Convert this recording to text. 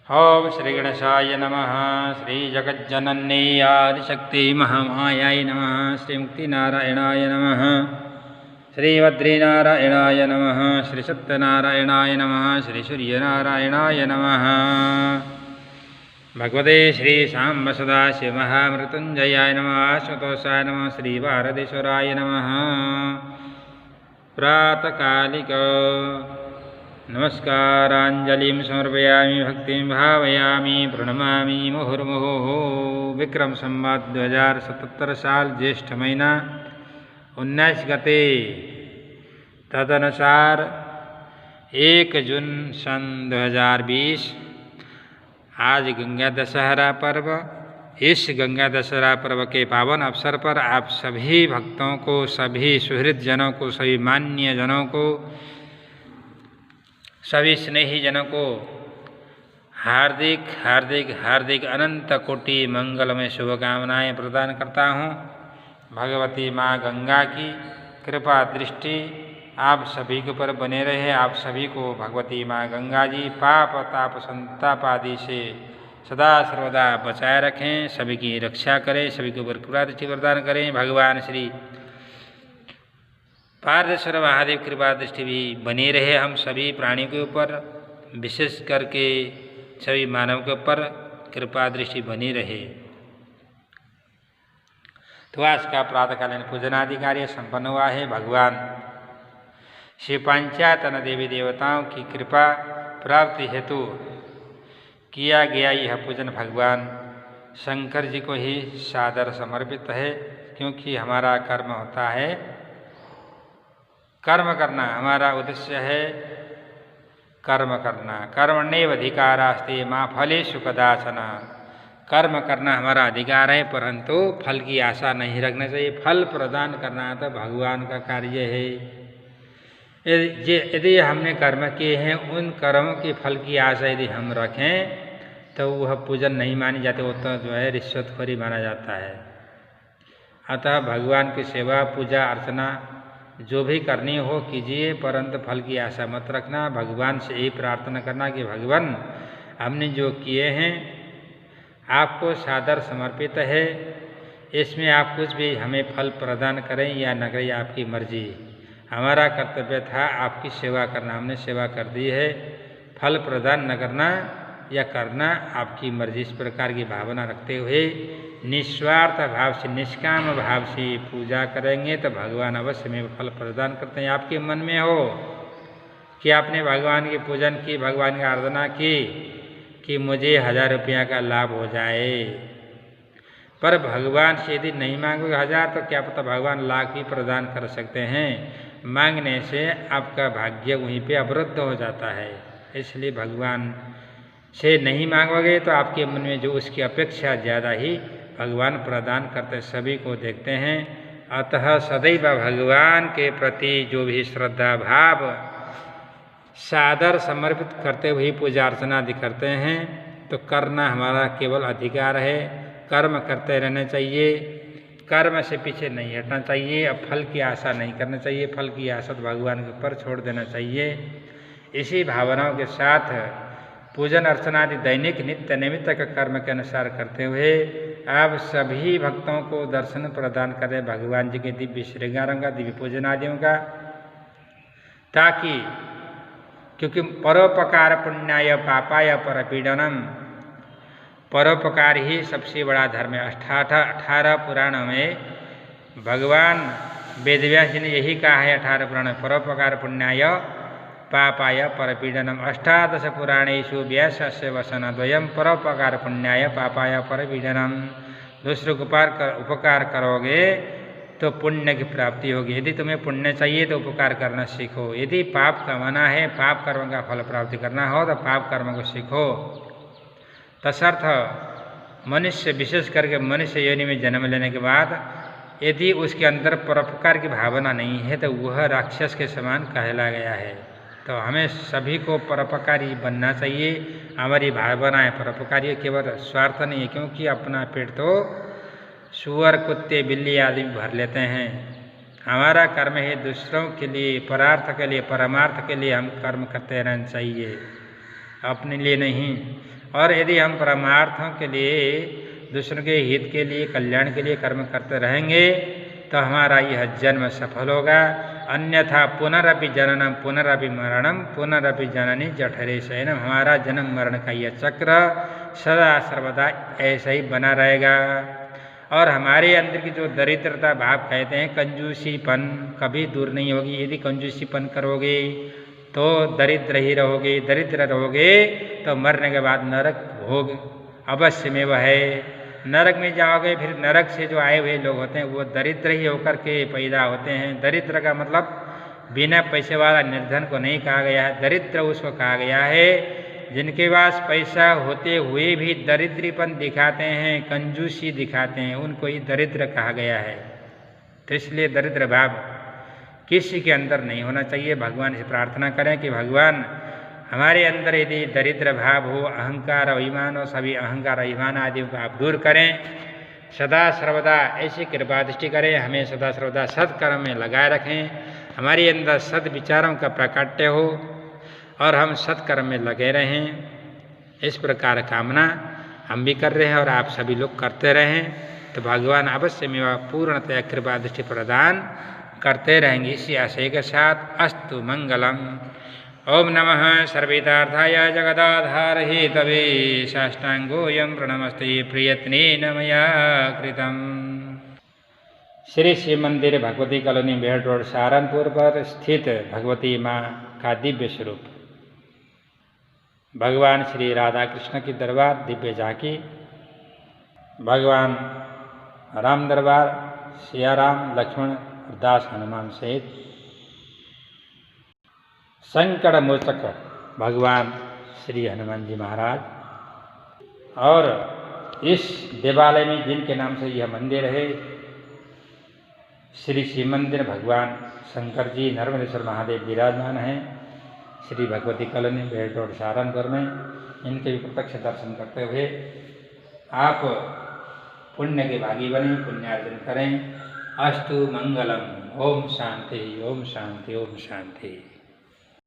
ओम श्री गणेशाय नमः। श्री जगज्जनन्यै आदिशक्ति महामायाय नमः। श्री मुक्तिनारायणाय नमः। श्री बद्रीनारायणाय नमः। श्री सत्यनारायणाय नमः। श्री सूर्यनारायणाय नमः। भगवते श्री सांब सदाशिव महामृत्युंजयाय नमः। श्वतोषाय नमः। श्री भारतेश्वराय नमः। प्रातःकालिक नमस्कारांजलिं समर्पयामि। भक्तिं भावयामि। प्रणमामि मुहुर्मुहुः। विक्रम संवत 2077 साल ज्येष्ठ महीना 19 गते तदनुसार 1 जून सन 2020 आज गंगा दशहरा पर्व। इस गंगा दशहरा पर्व के पावन अवसर पर आप सभी भक्तों को, सभी सुहृद जनों को, सभी मान्य जनों को, सभी स्नेही जनों को हार्दिक हार्दिक हार्दिक अनंत कोटि मंगलमय शुभकामनाएं प्रदान करता हूँ। भगवती माँ गंगा की कृपा दृष्टि आप सभी के ऊपर बने रहे। आप सभी को भगवती माँ गंगा जी पाप ताप संताप आदि से सदा सर्वदा बचाए रखें, सभी की रक्षा करें, सभी के ऊपर कृपा दृष्टि प्रदान करें। भगवान श्री पारमेश्वर महादेव कृपा दृष्टि भी बनी रहे हम सभी प्राणियों के ऊपर, विशेष करके सभी मानव के ऊपर कृपा दृष्टि बनी रहे। तो आज का प्रातःकालीन पूजन आदि कार्य संपन्न हुआ है। भगवान श्री पंचायतन देवी देवताओं की कृपा प्राप्ति हेतु किया गया यह पूजन भगवान शंकर जी को ही सादर समर्पित है, क्योंकि हमारा कर्म होता है कर्म करना। हमारा उद्देश्य है कर्म करना। कर्मण्येव अधिकारास्ते मा फलेषु कदाचन। कर्म करना हमारा अधिकार है, परंतु फल की आशा नहीं रखना चाहिए। फल प्रदान करना तो भगवान का कार्य है। यदि हमने कर्म किए हैं, उन कर्मों के फल की आशा यदि हम रखें तो वह पूजन नहीं मानी जाती, वो तो जो है रिश्वतखोरी माना जाता है। अतः भगवान की सेवा, पूजा अर्चना जो भी करनी हो कीजिए, परंतु फल की आशा मत रखना। भगवान से यही प्रार्थना करना कि भगवान हमने जो किए हैं आपको सादर समर्पित है, इसमें आप कुछ भी हमें फल प्रदान करें या न करें, आपकी मर्जी। हमारा कर्तव्य था आपकी सेवा करना, हमने सेवा कर दी है। फल प्रदान न करना या करना आपकी मर्जी। इस प्रकार की भावना रखते हुए निस्वार्थ भाव से, निष्काम भाव से पूजा करेंगे तो भगवान अवश्य में फल प्रदान करते हैं। आपके मन में हो कि आपने भगवान की पूजन की, भगवान की आराधना की कि मुझे 1000 रुपया का लाभ हो जाए, पर भगवान से यदि नहीं मांगोगे 1000 तो क्या पता भगवान लाख भी प्रदान कर सकते हैं। मांगने से आपका भाग्य वहीं पे अवरुद्ध हो जाता है। इसलिए भगवान से नहीं मांगोगे तो आपके मन में जो उसकी अपेक्षा ज़्यादा ही भगवान प्रदान करते सभी को देखते हैं। अतः सदैव भगवान के प्रति जो भी श्रद्धा भाव सादर समर्पित करते हुए पूजा अर्चना आदि करते हैं तो करना हमारा केवल अधिकार है। कर्म करते रहना चाहिए, कर्म से पीछे नहीं हटना चाहिए। अब फल की आशा नहीं करना चाहिए, फल की आशा तो भगवान के ऊपर छोड़ देना चाहिए। इसी भावनाओं के साथ पूजन अर्चना आदि दैनिक नित्य निमित्त का कर्म के अनुसार करते हुए आप सभी भक्तों को दर्शन प्रदान करें भगवान जी के दिव्य श्रृंगारों का, दिव्य पूजन आदियों का, ताकि क्योंकि परोपकार पुण्याय पापाय परपीडनम, परोपकार ही सबसे बड़ा धर्म है। 18 पुराणों में भगवान वेदव्यास जी ने यही कहा है। 18 पुराण में परोपकार पुण्याय पापाय परपीडनम। 18 पुराणेषु व्यासस्य वचनद्वयम् परोपकार पुण्याय पापाय परपीडनम। दूसरों को उपकार करोगे तो पुण्य की प्राप्ति होगी। यदि तुम्हें पुण्य चाहिए तो उपकार करना सीखो। यदि पाप कमाना है, पाप कर्म का फल प्राप्ति करना हो तो पाप कर्म को सीखो। तदर्थ मनुष्य, विशेष करके मनुष्य योनि में जन्म लेने के बाद यदि उसके अंदर परोपकार की भावना नहीं है तो वह राक्षस के समान कहला गया है। तो हमें सभी को परोपकारी बनना चाहिए। हमारी भावनाएं परोपकारी, केवल स्वार्थ नहीं है, क्योंकि अपना पेट तो सुअर, कुत्ते, बिल्ली आदि भर लेते हैं। हमारा कर्म है दूसरों के लिए, परार्थ के लिए, परमार्थ के लिए हम कर्म करते रहना चाहिए, अपने लिए नहीं। और यदि हम परमार्थों के लिए, दूसरों के हित के लिए, कल्याण के लिए कर्म करते रहेंगे तो हमारा यह जन्म सफल होगा। अन्यथा पुनरपि जननम पुनरपि मरणम पुनरपि जननी जठरे शयनम, हमारा जन्म मरण का यह चक्र सदा सर्वदा ऐसा ही बना रहेगा। और हमारे अंदर की जो दरिद्रता भाव कहते हैं, कंजूसीपन, कभी दूर नहीं होगी। यदि कंजूसीपन करोगे तो दरिद्र ही रहोगे, दरिद्र रहोगे तो मरने के बाद नरक भोग अवश्य में वह है। नरक में जाओगे, फिर नरक से जो आए हुए लोग होते हैं वो दरिद्र ही होकर के पैदा होते हैं। दरिद्र का मतलब बिना पैसे वाला निर्धन को नहीं कहा गया है, दरिद्र उसको कहा गया है जिनके पास पैसा होते हुए भी दरिद्रीपन दिखाते हैं, कंजूसी दिखाते हैं, उनको ही दरिद्र कहा गया है। तो इसलिए दरिद्र भाव किसी के अंदर नहीं होना चाहिए। भगवान से प्रार्थना करें कि भगवान हमारे अंदर यदि दरिद्र भाव हो, अहंकार अभिमान हो, सभी अहंकार अभिमान आदि को आप दूर करें। सदा सर्वदा ऐसी कृपा दृष्टि करें, हमें सदा सर्वदा सत्कर्म में लगाए रखें, हमारे अंदर सद विचारों का प्राकट्य हो और हम सत्कर्म में लगे रहें। इस प्रकार कामना हम भी कर रहे हैं और आप सभी लोग करते रहें तो भगवान अवश्य में पूर्णतया कृपा दृष्टि प्रदान करते रहेंगे। इसी आशय के साथ अस्तु मंगलम। ओम नमः सर्वेतार्थाय जगदाधार हेतवे साष्टांगोऽयं प्रणमस्ते प्रयत्नेन मया कृतम्। श्री शिव मंदिर भगवती कॉलोनी बेहट रोड सहारनपुर पर स्थित भगवती माँ का दिव्य स्वरूप, भगवान श्री राधा कृष्ण की दरबार दिव्य झांकी, भगवान राम दरबार, सियाराम, लक्ष्मण, दास हनुमान सहित संकट मोचक भगवान श्री हनुमान जी महाराज। और इस देवालय में जिनके नाम से यह मंदिर है, श्री शिव मंदिर भगवान शंकर जी नर्मदेश्वर महादेव विराजमान हैं श्री भगवती कॉलोनी बेहट रोड सहारनपुर में। इनके भी प्रत्यक्ष दर्शन करते हुए आप पुण्य के भागी बने, पुण्यार्जन करें। अस्तु मंगलम। ओम शांति, ओम शांति, ओम शांति।